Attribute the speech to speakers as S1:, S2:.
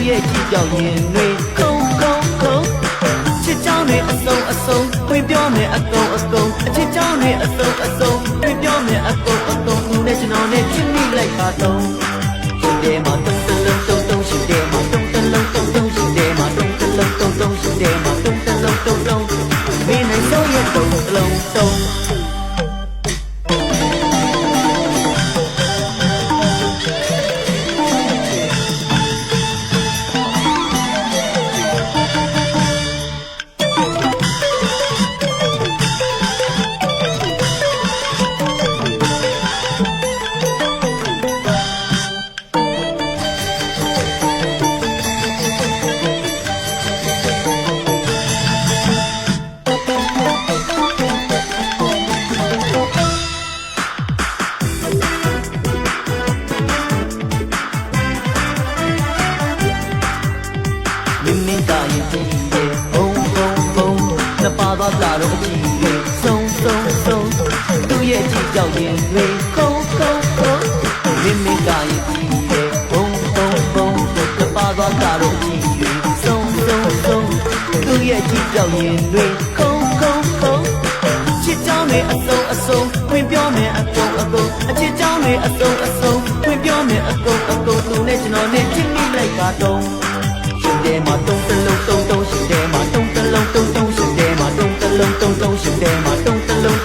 S1: ရဲ့ကြည့်ကြောက်ရင်တွေခုံချစ်ကြောင်းတွေအစုံဝင်ပြောမယ်အကုန်အချစ်ကြောင်းတွေအစုံဝင်ပြောမယ်အကုန်သူနဲ့ကျွန်တော်နဲ့ချစ်မိလိုက်ပါတော့ရှင်တယ်မှာတုံးတလုံးရှင်တယ်မှာတုံးတလုံးရှင်တယ်မှာတုံးတလုံးရှင်တယ်မှာတုံးတလုံးမင်းနဲ့ဆုံးရဲ့တုံးတလုံးမင်းတာရင်ကြည့်ရဲ့ဘုံနှစ်ပါးသွားကြတော့အကြည့်ရဲ့စုံသူရဲ့ကြည့်ကြောက်ရင်တွေခုံမင်းတာရင်ကြည့်ရဲ့ဘုံနှစ်ပါးသွားကြတော့အကြည့်ရဲ့စုံသူရဲ့ကြည့်ကြောက်ရင်တွေခုံချစ်ကြောင်းတွေအစုံဝင်ပြောမယ်အကုန်အချစ်ကြောင်းတွေအစုံဝင်ပြောမယ်အကုန်သူနဲ့ကျွန်တော်နဲ့ချစ်မိလိုက်ပါတော့ရှင်တယ်မှာတုံးတလုံးရှင်တယ်မှာတုံးတလုံးရှင်တယ်မှာတုံးတလုံးရှင်တယ်မှာတုံးတလုံး